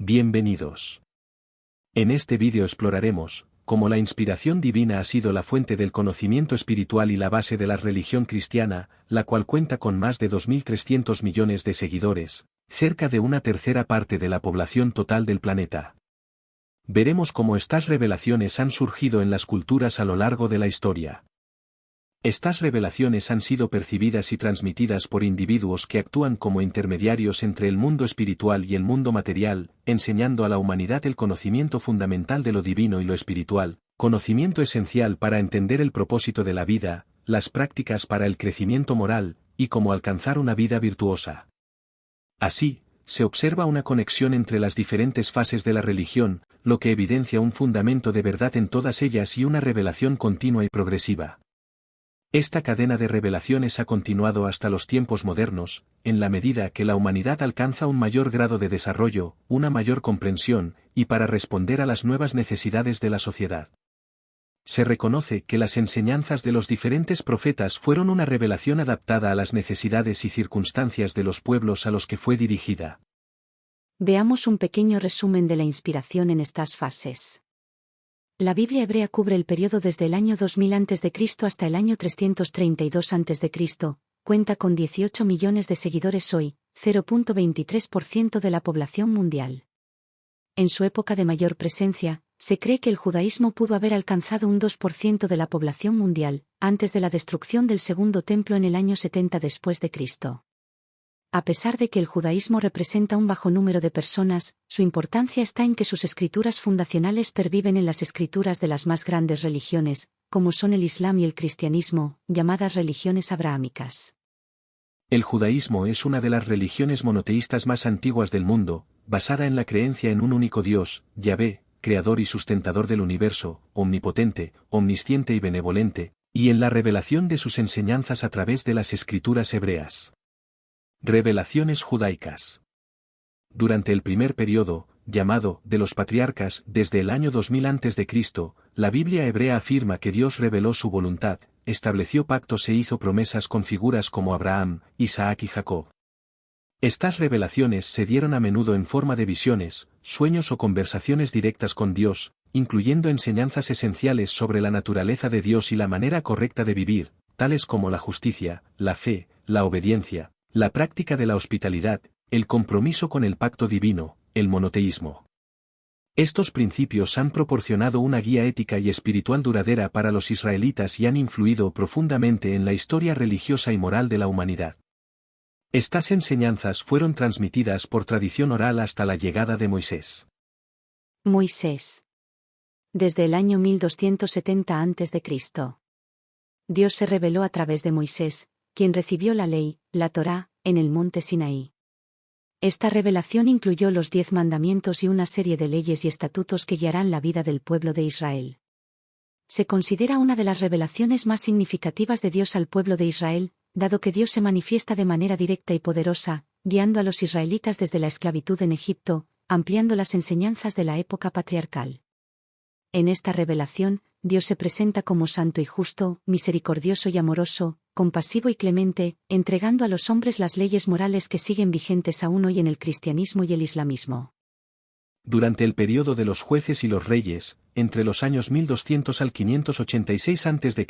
Bienvenidos. En este vídeo exploraremos cómo la inspiración divina ha sido la fuente del conocimiento espiritual y la base de la religión cristiana, la cual cuenta con más de 2.300 millones de seguidores, cerca de una tercera parte de la población total del planeta. Veremos cómo estas revelaciones han surgido en las culturas a lo largo de la historia. Estas revelaciones han sido percibidas y transmitidas por individuos que actúan como intermediarios entre el mundo espiritual y el mundo material, enseñando a la humanidad el conocimiento fundamental de lo divino y lo espiritual, conocimiento esencial para entender el propósito de la vida, las prácticas para el crecimiento moral, y cómo alcanzar una vida virtuosa. Así, se observa una conexión entre las diferentes fases de la religión, lo que evidencia un fundamento de verdad en todas ellas y una revelación continua y progresiva. Esta cadena de revelaciones ha continuado hasta los tiempos modernos, en la medida que la humanidad alcanza un mayor grado de desarrollo, una mayor comprensión, y para responder a las nuevas necesidades de la sociedad. Se reconoce que las enseñanzas de los diferentes profetas fueron una revelación adaptada a las necesidades y circunstancias de los pueblos a los que fue dirigida. Veamos un pequeño resumen de la inspiración en estas fases. La Biblia hebrea cubre el periodo desde el año 2000 a.C. hasta el año 332 a.C., cuenta con 18 millones de seguidores hoy, 0.23% de la población mundial. En su época de mayor presencia, se cree que el judaísmo pudo haber alcanzado un 2% de la población mundial, antes de la destrucción del Segundo Templo en el año 70 después de Cristo. A pesar de que el judaísmo representa un bajo número de personas, su importancia está en que sus escrituras fundacionales perviven en las escrituras de las más grandes religiones, como son el Islam y el cristianismo, llamadas religiones abrahámicas. El judaísmo es una de las religiones monoteístas más antiguas del mundo, basada en la creencia en un único Dios, Yahvé, creador y sustentador del universo, omnipotente, omnisciente y benevolente, y en la revelación de sus enseñanzas a través de las escrituras hebreas. Revelaciones judaicas. Durante el primer periodo, llamado de los patriarcas, desde el año 2000 a.C., la Biblia hebrea afirma que Dios reveló su voluntad, estableció pactos e hizo promesas con figuras como Abraham, Isaac y Jacob. Estas revelaciones se dieron a menudo en forma de visiones, sueños o conversaciones directas con Dios, incluyendo enseñanzas esenciales sobre la naturaleza de Dios y la manera correcta de vivir, tales como la justicia, la fe, la obediencia, la práctica de la hospitalidad, el compromiso con el pacto divino, el monoteísmo. Estos principios han proporcionado una guía ética y espiritual duradera para los israelitas y han influido profundamente en la historia religiosa y moral de la humanidad. Estas enseñanzas fueron transmitidas por tradición oral hasta la llegada de Moisés. Moisés. Desde el año 1270 a.C. Dios se reveló a través de Moisés, quien recibió la ley, la Torá, en el monte Sinaí. Esta revelación incluyó los 10 mandamientos y una serie de leyes y estatutos que guiarán la vida del pueblo de Israel. Se considera una de las revelaciones más significativas de Dios al pueblo de Israel, dado que Dios se manifiesta de manera directa y poderosa, guiando a los israelitas desde la esclavitud en Egipto, ampliando las enseñanzas de la época patriarcal. En esta revelación, Dios se presenta como santo y justo, misericordioso y amoroso, compasivo y clemente, entregando a los hombres las leyes morales que siguen vigentes aún hoy en el cristianismo y el islamismo. Durante el periodo de los jueces y los reyes, entre los años 1200 al 586 a.C.,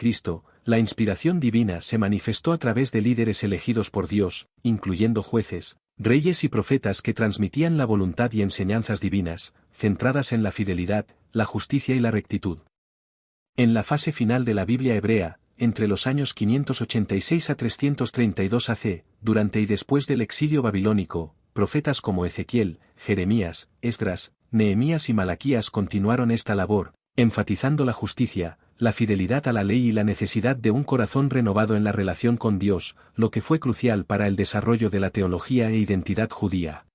la inspiración divina se manifestó a través de líderes elegidos por Dios, incluyendo jueces, reyes y profetas que transmitían la voluntad y enseñanzas divinas, centradas en la fidelidad, la justicia y la rectitud. En la fase final de la Biblia hebrea, entre los años 586 a 332 AC, durante y después del exilio babilónico, profetas como Ezequiel, Jeremías, Esdras, Nehemías y Malaquías continuaron esta labor, enfatizando la justicia, la fidelidad a la ley y la necesidad de un corazón renovado en la relación con Dios, lo que fue crucial para el desarrollo de la teología e identidad judía.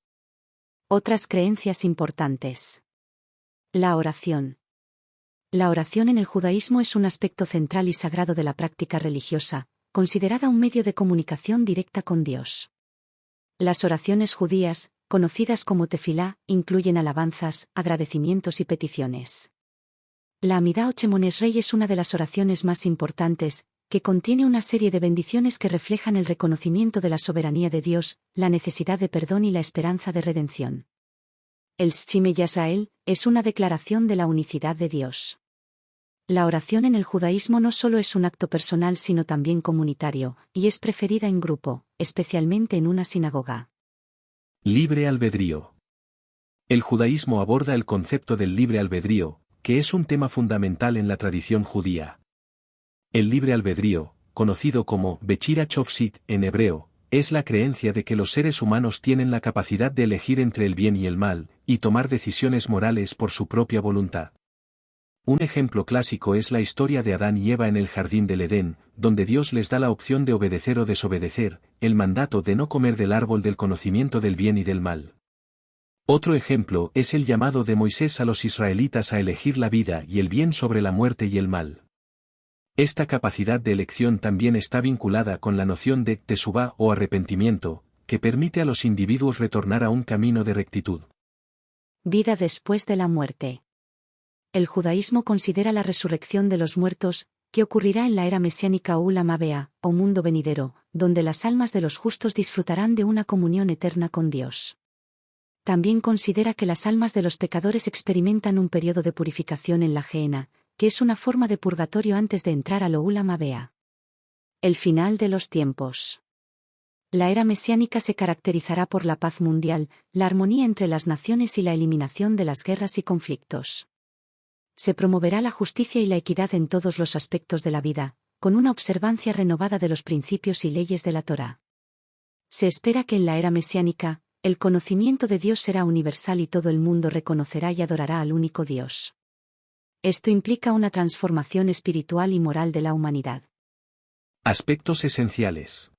Otras creencias importantes. La oración. La oración en el judaísmo es un aspecto central y sagrado de la práctica religiosa, considerada un medio de comunicación directa con Dios. Las oraciones judías, conocidas como tefilá, incluyen alabanzas, agradecimientos y peticiones. La Amidá o Shemoneh Esrei es una de las oraciones más importantes, que contiene una serie de bendiciones que reflejan el reconocimiento de la soberanía de Dios, la necesidad de perdón y la esperanza de redención. El Shema Yisrael es una declaración de la unicidad de Dios. La oración en el judaísmo no solo es un acto personal sino también comunitario, y es preferida en grupo, especialmente en una sinagoga. Libre albedrío. El judaísmo aborda el concepto del libre albedrío, que es un tema fundamental en la tradición judía. El libre albedrío, conocido como Bechira Chofsit en hebreo, es la creencia de que los seres humanos tienen la capacidad de elegir entre el bien y el mal, y tomar decisiones morales por su propia voluntad. Un ejemplo clásico es la historia de Adán y Eva en el jardín del Edén, donde Dios les da la opción de obedecer o desobedecer, el mandato de no comer del árbol del conocimiento del bien y del mal. Otro ejemplo es el llamado de Moisés a los israelitas a elegir la vida y el bien sobre la muerte y el mal. Esta capacidad de elección también está vinculada con la noción de tesubá o arrepentimiento, que permite a los individuos retornar a un camino de rectitud. Vida después de la muerte. El judaísmo considera la resurrección de los muertos, que ocurrirá en la era mesiánica o Ulam Abea, o mundo venidero, donde las almas de los justos disfrutarán de una comunión eterna con Dios. También considera que las almas de los pecadores experimentan un periodo de purificación en la Gehenna, que es una forma de purgatorio antes de entrar al Olam Abea. El final de los tiempos. La era mesiánica se caracterizará por la paz mundial, la armonía entre las naciones y la eliminación de las guerras y conflictos. Se promoverá la justicia y la equidad en todos los aspectos de la vida, con una observancia renovada de los principios y leyes de la Torá. Se espera que en la era mesiánica, el conocimiento de Dios será universal y todo el mundo reconocerá y adorará al único Dios. Esto implica una transformación espiritual y moral de la humanidad. Aspectos esenciales.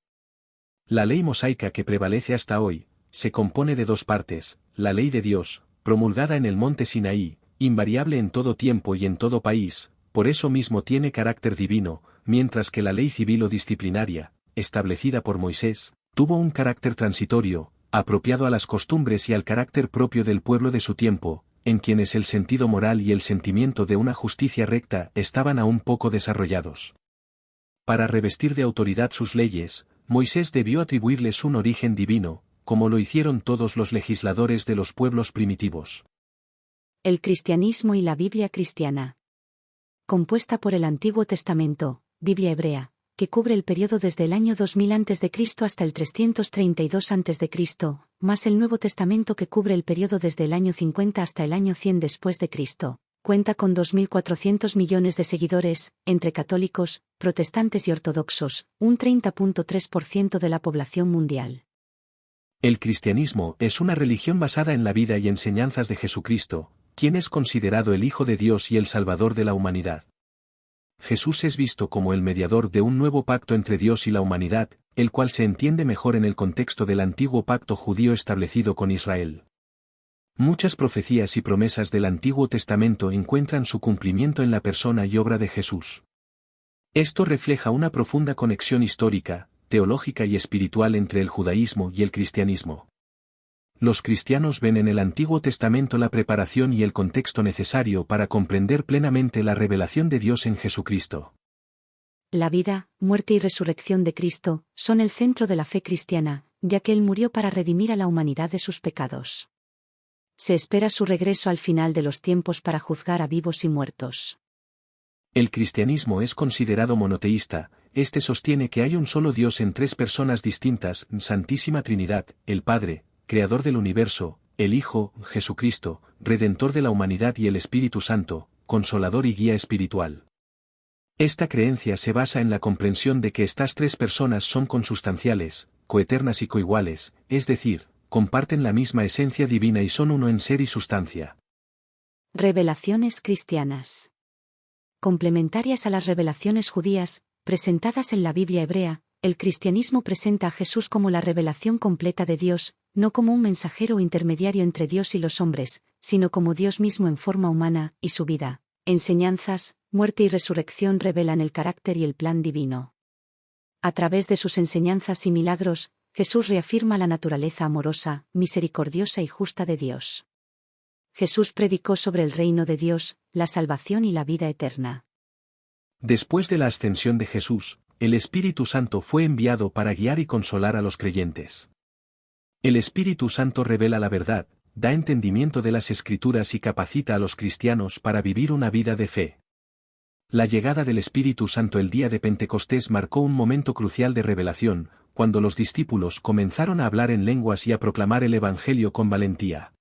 La ley mosaica que prevalece hasta hoy, se compone de dos partes: la ley de Dios, promulgada en el monte Sinaí, invariable en todo tiempo y en todo país, por eso mismo tiene carácter divino, mientras que la ley civil o disciplinaria, establecida por Moisés, tuvo un carácter transitorio, apropiado a las costumbres y al carácter propio del pueblo de su tiempo, en quienes el sentido moral y el sentimiento de una justicia recta estaban aún poco desarrollados. Para revestir de autoridad sus leyes, Moisés debió atribuirles un origen divino, como lo hicieron todos los legisladores de los pueblos primitivos. El cristianismo y la Biblia cristiana. Compuesta por el Antiguo Testamento, Biblia hebrea, que cubre el periodo desde el año 2000 a.C. hasta el 332 a.C., más el Nuevo Testamento que cubre el periodo desde el año 50 hasta el año 100 después de Cristo. Cuenta con 2.400 millones de seguidores, entre católicos, protestantes y ortodoxos, un 30.3% de la población mundial. El cristianismo es una religión basada en la vida y enseñanzas de Jesucristo, quien es considerado el Hijo de Dios y el Salvador de la humanidad. Jesús es visto como el mediador de un nuevo pacto entre Dios y la humanidad, el cual se entiende mejor en el contexto del antiguo pacto judío establecido con Israel. Muchas profecías y promesas del Antiguo Testamento encuentran su cumplimiento en la persona y obra de Jesús. Esto refleja una profunda conexión histórica, teológica y espiritual entre el judaísmo y el cristianismo. Los cristianos ven en el Antiguo Testamento la preparación y el contexto necesario para comprender plenamente la revelación de Dios en Jesucristo. La vida, muerte y resurrección de Cristo son el centro de la fe cristiana, ya que Él murió para redimir a la humanidad de sus pecados. Se espera su regreso al final de los tiempos para juzgar a vivos y muertos. El cristianismo es considerado monoteísta. Este sostiene que hay un solo Dios en tres personas distintas: Santísima Trinidad, el Padre, Creador del universo, el Hijo, Jesucristo, Redentor de la humanidad, y el Espíritu Santo, Consolador y guía espiritual. Esta creencia se basa en la comprensión de que estas tres personas son consustanciales, coeternas y coiguales, es decir, comparten la misma esencia divina y son uno en ser y sustancia. Revelaciones cristianas. Complementarias a las revelaciones judías, presentadas en la Biblia hebrea, el cristianismo presenta a Jesús como la revelación completa de Dios, no como un mensajero o intermediario entre Dios y los hombres, sino como Dios mismo en forma humana, y su vida, enseñanzas, muerte y resurrección revelan el carácter y el plan divino. A través de sus enseñanzas y milagros, Jesús reafirma la naturaleza amorosa, misericordiosa y justa de Dios. Jesús predicó sobre el reino de Dios, la salvación y la vida eterna. Después de la ascensión de Jesús, el Espíritu Santo fue enviado para guiar y consolar a los creyentes. El Espíritu Santo revela la verdad, da entendimiento de las Escrituras y capacita a los cristianos para vivir una vida de fe. La llegada del Espíritu Santo el día de Pentecostés marcó un momento crucial de revelación, cuando los discípulos comenzaron a hablar en lenguas y a proclamar el Evangelio con valentía.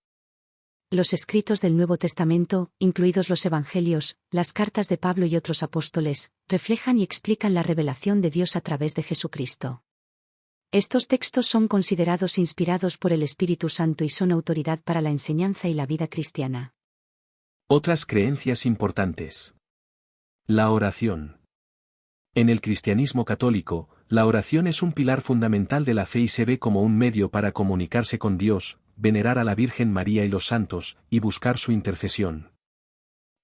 Los escritos del Nuevo Testamento, incluidos los Evangelios, las cartas de Pablo y otros apóstoles, reflejan y explican la revelación de Dios a través de Jesucristo. Estos textos son considerados inspirados por el Espíritu Santo y son autoridad para la enseñanza y la vida cristiana. Otras creencias importantes. La oración. En el cristianismo católico, la oración es un pilar fundamental de la fe y se ve como un medio para comunicarse con Dios, venerar a la Virgen María y los santos, y buscar su intercesión.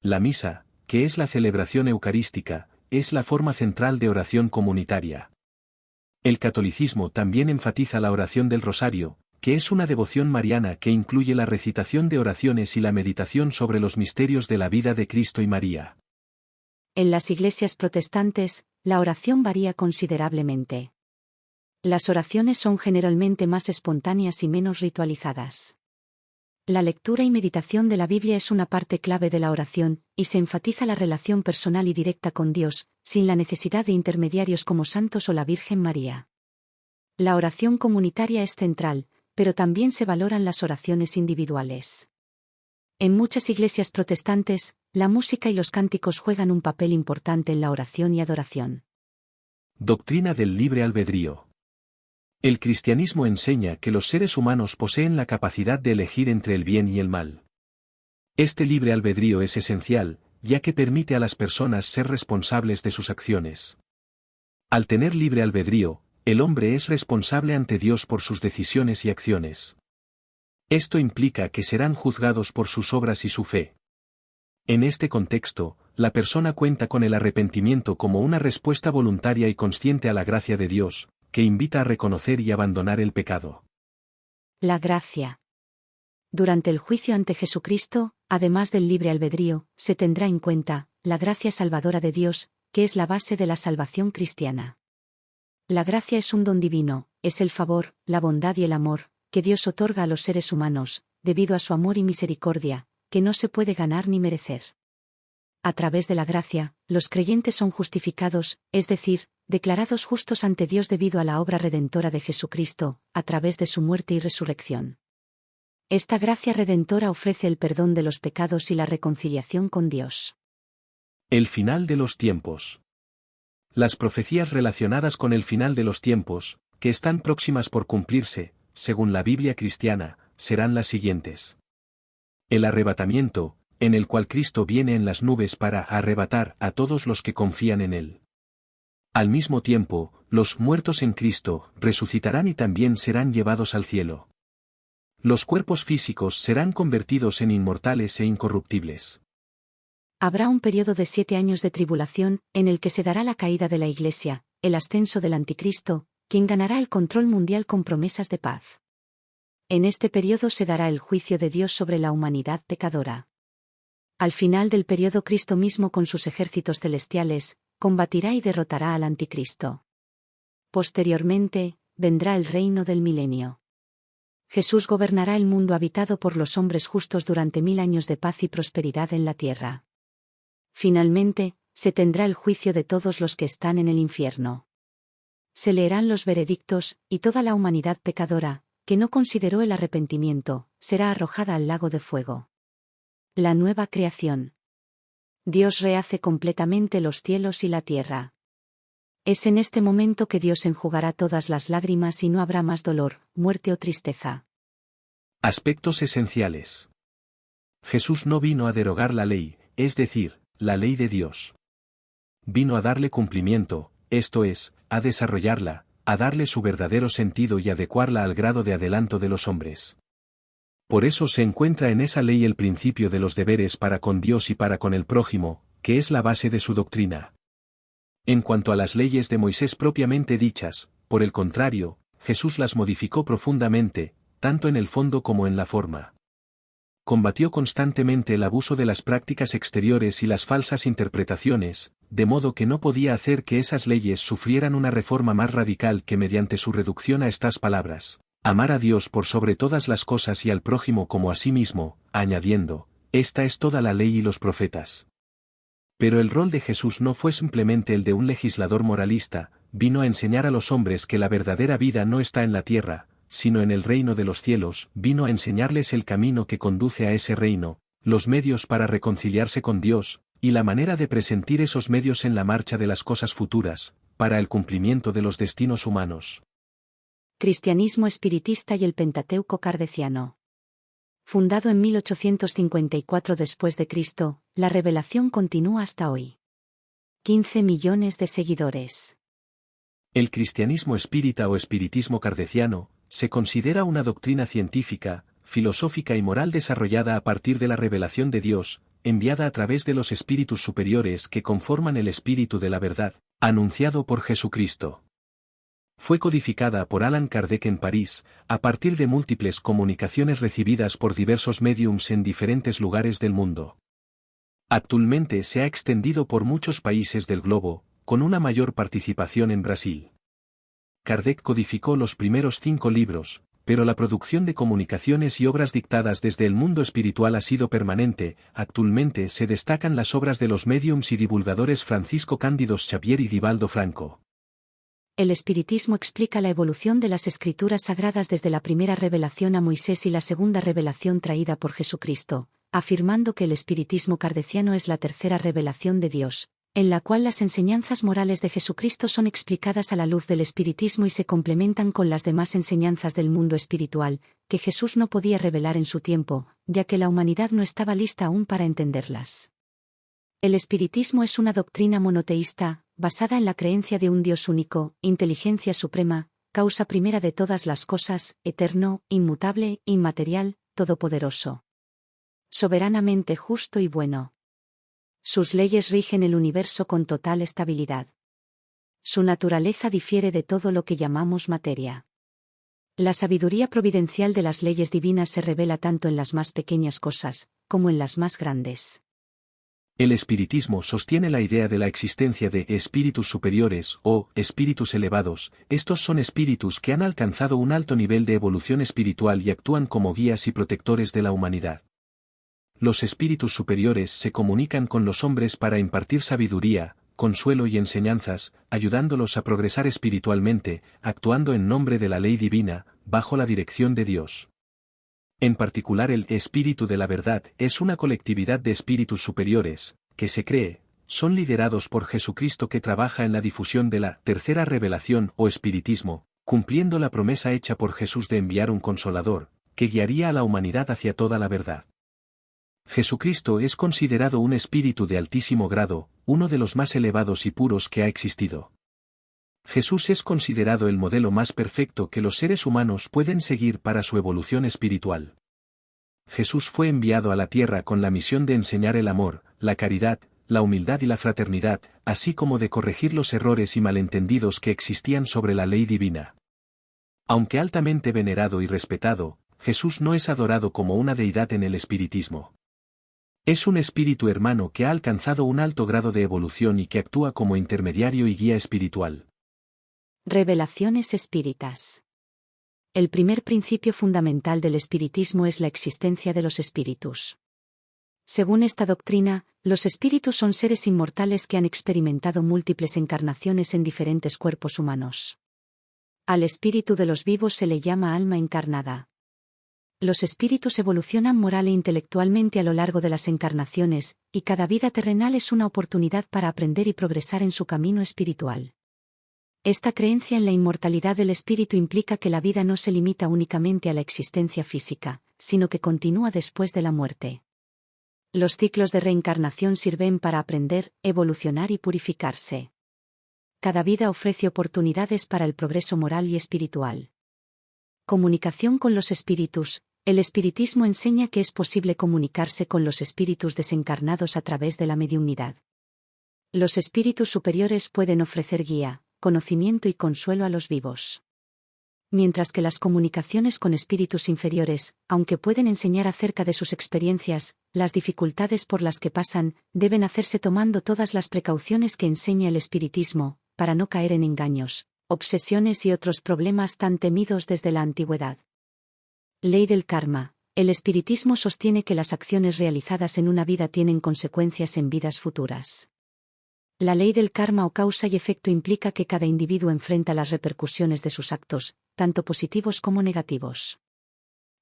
La misa, que es la celebración eucarística, es la forma central de oración comunitaria. El catolicismo también enfatiza la oración del rosario, que es una devoción mariana que incluye la recitación de oraciones y la meditación sobre los misterios de la vida de Cristo y María. En las iglesias protestantes, la oración varía considerablemente. Las oraciones son generalmente más espontáneas y menos ritualizadas. La lectura y meditación de la Biblia es una parte clave de la oración, y se enfatiza la relación personal y directa con Dios, sin la necesidad de intermediarios como santos o la Virgen María. La oración comunitaria es central, pero también se valoran las oraciones individuales. En muchas iglesias protestantes, la música y los cánticos juegan un papel importante en la oración y adoración. Doctrina del libre albedrío. El cristianismo enseña que los seres humanos poseen la capacidad de elegir entre el bien y el mal. Este libre albedrío es esencial, ya que permite a las personas ser responsables de sus acciones. Al tener libre albedrío, el hombre es responsable ante Dios por sus decisiones y acciones. Esto implica que serán juzgados por sus obras y su fe. En este contexto, la persona cuenta con el arrepentimiento como una respuesta voluntaria y consciente a la gracia de Dios, que invita a reconocer y abandonar el pecado. La gracia. Durante el juicio ante Jesucristo, además del libre albedrío, se tendrá en cuenta la gracia salvadora de Dios, que es la base de la salvación cristiana. La gracia es un don divino, es el favor, la bondad y el amor, que Dios otorga a los seres humanos, debido a su amor y misericordia, que no se puede ganar ni merecer. A través de la gracia, los creyentes son justificados, es decir, declarados justos ante Dios debido a la obra redentora de Jesucristo, a través de su muerte y resurrección. Esta gracia redentora ofrece el perdón de los pecados y la reconciliación con Dios. El final de los tiempos. Las profecías relacionadas con el final de los tiempos, que están próximas por cumplirse, según la Biblia cristiana, serán las siguientes. El arrebatamiento, en el cual Cristo viene en las nubes para arrebatar a todos los que confían en Él. Al mismo tiempo, los muertos en Cristo resucitarán y también serán llevados al cielo. Los cuerpos físicos serán convertidos en inmortales e incorruptibles. Habrá un periodo de 7 años de tribulación, en el que se dará la caída de la Iglesia, el ascenso del Anticristo, quien ganará el control mundial con promesas de paz. En este periodo se dará el juicio de Dios sobre la humanidad pecadora. Al final del periodo Cristo mismo con sus ejércitos celestiales, combatirá y derrotará al Anticristo. Posteriormente, vendrá el reino del milenio. Jesús gobernará el mundo habitado por los hombres justos durante 1000 años de paz y prosperidad en la tierra. Finalmente, se tendrá el juicio de todos los que están en el infierno. Se leerán los veredictos, y toda la humanidad pecadora, que no consideró el arrepentimiento, será arrojada al lago de fuego. La nueva creación. Dios rehace completamente los cielos y la tierra. Es en este momento que Dios enjugará todas las lágrimas y no habrá más dolor, muerte o tristeza. Aspectos esenciales. Jesús no vino a derogar la ley, es decir, la ley de Dios. Vino a darle cumplimiento, esto es, a desarrollarla, a darle su verdadero sentido y adecuarla al grado de adelanto de los hombres. Por eso se encuentra en esa ley el principio de los deberes para con Dios y para con el prójimo, que es la base de su doctrina. En cuanto a las leyes de Moisés propiamente dichas, por el contrario, Jesús las modificó profundamente, tanto en el fondo como en la forma. Combatió constantemente el abuso de las prácticas exteriores y las falsas interpretaciones, de modo que no podía hacer que esas leyes sufrieran una reforma más radical que mediante su reducción a estas palabras: Amar a Dios por sobre todas las cosas y al prójimo como a sí mismo, añadiendo, esta es toda la ley y los profetas. Pero el rol de Jesús no fue simplemente el de un legislador moralista, vino a enseñar a los hombres que la verdadera vida no está en la tierra, sino en el reino de los cielos, vino a enseñarles el camino que conduce a ese reino, los medios para reconciliarse con Dios, y la manera de presentir esos medios en la marcha de las cosas futuras, para el cumplimiento de los destinos humanos. Cristianismo espiritista y el Pentateuco kardeciano. Fundado en 1854 después de Cristo, la revelación continúa hasta hoy. 15 millones de seguidores. El cristianismo espírita o espiritismo kardeciano se considera una doctrina científica, filosófica y moral desarrollada a partir de la revelación de Dios, enviada a través de los espíritus superiores que conforman el espíritu de la verdad, anunciado por Jesucristo. Fue codificada por Allan Kardec en París, a partir de múltiples comunicaciones recibidas por diversos médiums en diferentes lugares del mundo. Actualmente se ha extendido por muchos países del globo, con una mayor participación en Brasil. Kardec codificó los primeros 5 libros, pero la producción de comunicaciones y obras dictadas desde el mundo espiritual ha sido permanente. Actualmente se destacan las obras de los médiums y divulgadores Francisco Cándido Xavier y Divaldo Franco. El espiritismo explica la evolución de las escrituras sagradas desde la primera revelación a Moisés y la segunda revelación traída por Jesucristo, afirmando que el espiritismo kardeciano es la tercera revelación de Dios, en la cual las enseñanzas morales de Jesucristo son explicadas a la luz del espiritismo y se complementan con las demás enseñanzas del mundo espiritual, que Jesús no podía revelar en su tiempo, ya que la humanidad no estaba lista aún para entenderlas. El espiritismo es una doctrina monoteísta, basada en la creencia de un Dios único, inteligencia suprema, causa primera de todas las cosas, eterno, inmutable, inmaterial, todopoderoso. Soberanamente justo y bueno. Sus leyes rigen el universo con total estabilidad. Su naturaleza difiere de todo lo que llamamos materia. La sabiduría providencial de las leyes divinas se revela tanto en las más pequeñas cosas, como en las más grandes. El espiritismo sostiene la idea de la existencia de espíritus superiores o espíritus elevados. Estos son espíritus que han alcanzado un alto nivel de evolución espiritual y actúan como guías y protectores de la humanidad. Los espíritus superiores se comunican con los hombres para impartir sabiduría, consuelo y enseñanzas, ayudándolos a progresar espiritualmente, actuando en nombre de la ley divina, bajo la dirección de Dios. En particular el espíritu de la verdad es una colectividad de espíritus superiores, que se cree, son liderados por Jesucristo que trabaja en la difusión de la tercera revelación o espiritismo, cumpliendo la promesa hecha por Jesús de enviar un consolador, que guiaría a la humanidad hacia toda la verdad. Jesucristo es considerado un espíritu de altísimo grado, uno de los más elevados y puros que ha existido. Jesús es considerado el modelo más perfecto que los seres humanos pueden seguir para su evolución espiritual. Jesús fue enviado a la tierra con la misión de enseñar el amor, la caridad, la humildad y la fraternidad, así como de corregir los errores y malentendidos que existían sobre la ley divina. Aunque altamente venerado y respetado, Jesús no es adorado como una deidad en el espiritismo. Es un espíritu hermano que ha alcanzado un alto grado de evolución y que actúa como intermediario y guía espiritual. Revelaciones espíritas. El primer principio fundamental del espiritismo es la existencia de los espíritus. Según esta doctrina, los espíritus son seres inmortales que han experimentado múltiples encarnaciones en diferentes cuerpos humanos. Al espíritu de los vivos se le llama alma encarnada. Los espíritus evolucionan moral e intelectualmente a lo largo de las encarnaciones, y cada vida terrenal es una oportunidad para aprender y progresar en su camino espiritual. Esta creencia en la inmortalidad del espíritu implica que la vida no se limita únicamente a la existencia física, sino que continúa después de la muerte. Los ciclos de reencarnación sirven para aprender, evolucionar y purificarse. Cada vida ofrece oportunidades para el progreso moral y espiritual. Comunicación con los espíritus. El espiritismo enseña que es posible comunicarse con los espíritus desencarnados a través de la mediumnidad. Los espíritus superiores pueden ofrecer guía, conocimiento y consuelo a los vivos. Mientras que las comunicaciones con espíritus inferiores, aunque pueden enseñar acerca de sus experiencias, las dificultades por las que pasan, deben hacerse tomando todas las precauciones que enseña el espiritismo, para no caer en engaños, obsesiones y otros problemas tan temidos desde la antigüedad. Ley del karma. El espiritismo sostiene que las acciones realizadas en una vida tienen consecuencias en vidas futuras. La ley del karma o causa y efecto implica que cada individuo enfrenta las repercusiones de sus actos, tanto positivos como negativos.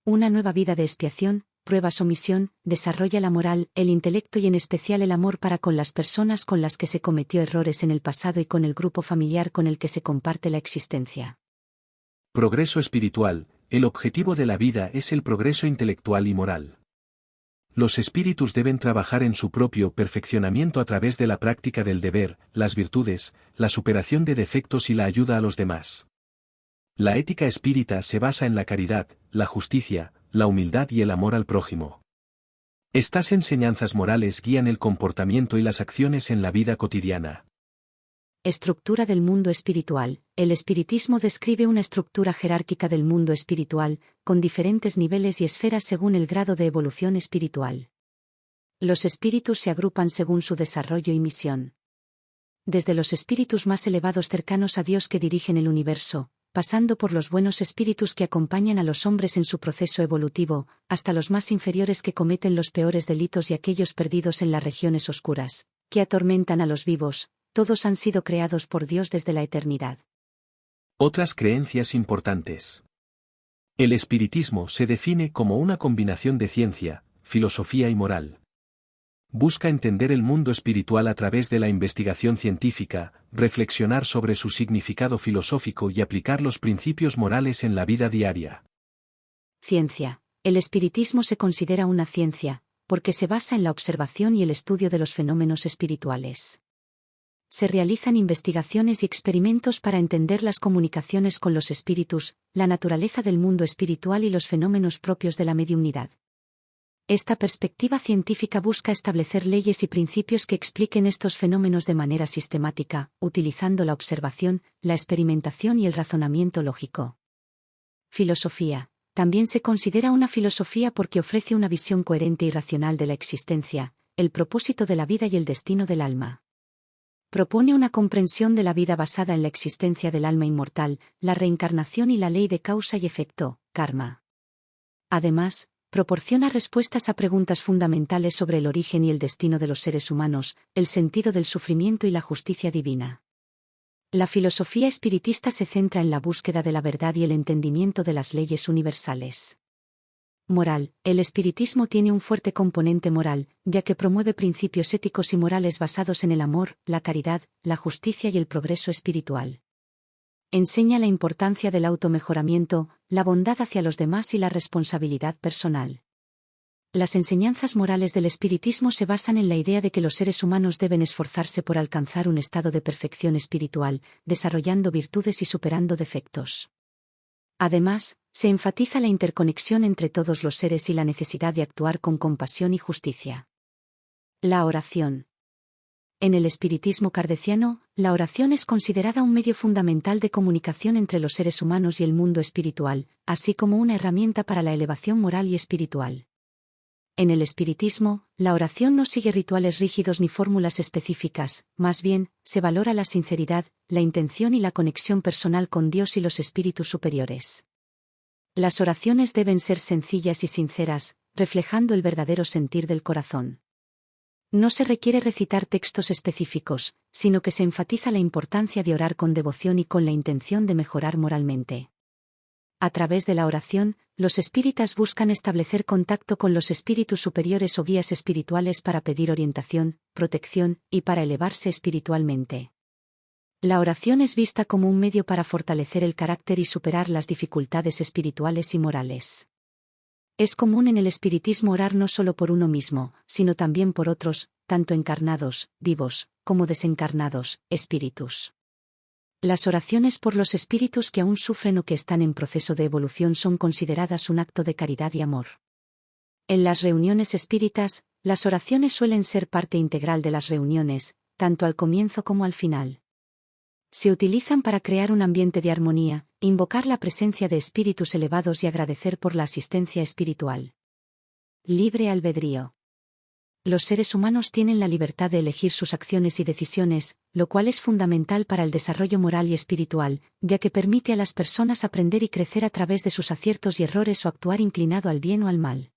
Una nueva vida de expiación, pruebas o misión, desarrolla la moral, el intelecto y en especial el amor para con las personas con las que se cometió errores en el pasado y con el grupo familiar con el que se comparte la existencia. Progreso espiritual. El objetivo de la vida es el progreso intelectual y moral. Los espíritus deben trabajar en su propio perfeccionamiento a través de la práctica del deber, las virtudes, la superación de defectos y la ayuda a los demás. La ética espírita se basa en la caridad, la justicia, la humildad y el amor al prójimo. Estas enseñanzas morales guían el comportamiento y las acciones en la vida cotidiana. Estructura del mundo espiritual. El espiritismo describe una estructura jerárquica del mundo espiritual, con diferentes niveles y esferas según el grado de evolución espiritual. Los espíritus se agrupan según su desarrollo y misión. Desde los espíritus más elevados cercanos a Dios que dirigen el universo, pasando por los buenos espíritus que acompañan a los hombres en su proceso evolutivo, hasta los más inferiores que cometen los peores delitos y aquellos perdidos en las regiones oscuras, que atormentan a los vivos, todos han sido creados por Dios desde la eternidad. Otras creencias importantes. El espiritismo se define como una combinación de ciencia, filosofía y moral. Busca entender el mundo espiritual a través de la investigación científica, reflexionar sobre su significado filosófico y aplicar los principios morales en la vida diaria. Ciencia. El espiritismo se considera una ciencia, porque se basa en la observación y el estudio de los fenómenos espirituales. Se realizan investigaciones y experimentos para entender las comunicaciones con los espíritus, la naturaleza del mundo espiritual y los fenómenos propios de la mediunidad. Esta perspectiva científica busca establecer leyes y principios que expliquen estos fenómenos de manera sistemática, utilizando la observación, la experimentación y el razonamiento lógico. Filosofía. También se considera una filosofía porque ofrece una visión coherente y racional de la existencia, el propósito de la vida y el destino del alma. Propone una comprensión de la vida basada en la existencia del alma inmortal, la reencarnación y la ley de causa y efecto, karma. Además, proporciona respuestas a preguntas fundamentales sobre el origen y el destino de los seres humanos, el sentido del sufrimiento y la justicia divina. La filosofía espiritista se centra en la búsqueda de la verdad y el entendimiento de las leyes universales. Moral. El espiritismo tiene un fuerte componente moral, ya que promueve principios éticos y morales basados en el amor, la caridad, la justicia y el progreso espiritual. Enseña la importancia del automejoramiento, la bondad hacia los demás y la responsabilidad personal. Las enseñanzas morales del espiritismo se basan en la idea de que los seres humanos deben esforzarse por alcanzar un estado de perfección espiritual, desarrollando virtudes y superando defectos. Además, se enfatiza la interconexión entre todos los seres y la necesidad de actuar con compasión y justicia. La oración. En el espiritismo kardeciano, la oración es considerada un medio fundamental de comunicación entre los seres humanos y el mundo espiritual, así como una herramienta para la elevación moral y espiritual. En el espiritismo, la oración no sigue rituales rígidos ni fórmulas específicas, más bien, se valora la sinceridad, la intención y la conexión personal con Dios y los espíritus superiores. Las oraciones deben ser sencillas y sinceras, reflejando el verdadero sentir del corazón. No se requiere recitar textos específicos, sino que se enfatiza la importancia de orar con devoción y con la intención de mejorar moralmente. A través de la oración, los espíritas buscan establecer contacto con los espíritus superiores o guías espirituales para pedir orientación, protección y para elevarse espiritualmente. La oración es vista como un medio para fortalecer el carácter y superar las dificultades espirituales y morales. Es común en el espiritismo orar no solo por uno mismo, sino también por otros, tanto encarnados, vivos, como desencarnados, espíritus. Las oraciones por los espíritus que aún sufren o que están en proceso de evolución son consideradas un acto de caridad y amor. En las reuniones espíritas, las oraciones suelen ser parte integral de las reuniones, tanto al comienzo como al final. Se utilizan para crear un ambiente de armonía, invocar la presencia de espíritus elevados y agradecer por la asistencia espiritual. Libre albedrío. Los seres humanos tienen la libertad de elegir sus acciones y decisiones, lo cual es fundamental para el desarrollo moral y espiritual, ya que permite a las personas aprender y crecer a través de sus aciertos y errores o actuar inclinado al bien o al mal.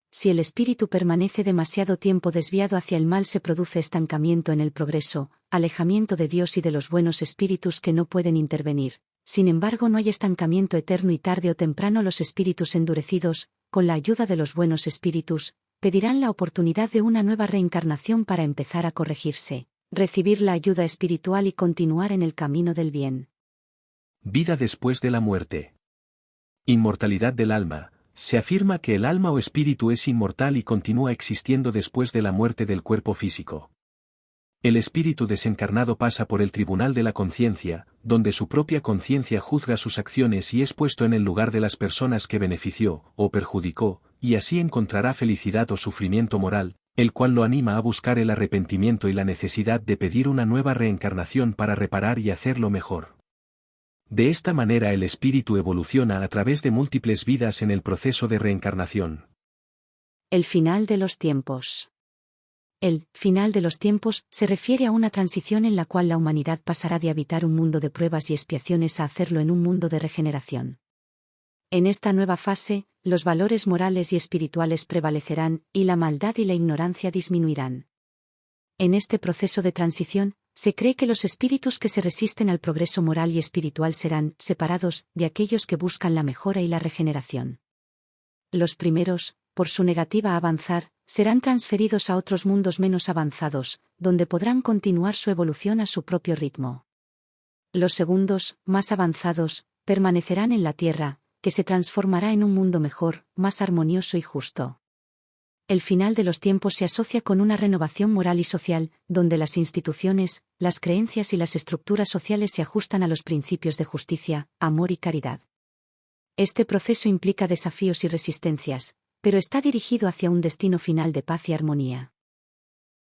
Si el espíritu permanece demasiado tiempo desviado hacia el mal, se produce estancamiento en el progreso, alejamiento de Dios y de los buenos espíritus que no pueden intervenir. Sin embargo, no hay estancamiento eterno y tarde o temprano los espíritus endurecidos, con la ayuda de los buenos espíritus, pedirán la oportunidad de una nueva reencarnación para empezar a corregirse, recibir la ayuda espiritual y continuar en el camino del bien. Vida después de la muerte. Inmortalidad del alma. Se afirma que el alma o espíritu es inmortal y continúa existiendo después de la muerte del cuerpo físico. El espíritu desencarnado pasa por el tribunal de la conciencia, donde su propia conciencia juzga sus acciones y es puesto en el lugar de las personas que benefició o perjudicó, y así encontrará felicidad o sufrimiento moral, el cual lo anima a buscar el arrepentimiento y la necesidad de pedir una nueva reencarnación para reparar y hacerlo mejor. De esta manera el espíritu evoluciona a través de múltiples vidas en el proceso de reencarnación. El final de los tiempos. El final de los tiempos se refiere a una transición en la cual la humanidad pasará de habitar un mundo de pruebas y expiaciones a hacerlo en un mundo de regeneración. En esta nueva fase, los valores morales y espirituales prevalecerán, y la maldad y la ignorancia disminuirán. En este proceso de transición, se cree que los espíritus que se resisten al progreso moral y espiritual serán separados de aquellos que buscan la mejora y la regeneración. Los primeros, por su negativa a avanzar, serán transferidos a otros mundos menos avanzados, donde podrán continuar su evolución a su propio ritmo. Los segundos, más avanzados, permanecerán en la tierra, que se transformará en un mundo mejor, más armonioso y justo. El final de los tiempos se asocia con una renovación moral y social, donde las instituciones, las creencias y las estructuras sociales se ajustan a los principios de justicia, amor y caridad. Este proceso implica desafíos y resistencias, pero está dirigido hacia un destino final de paz y armonía.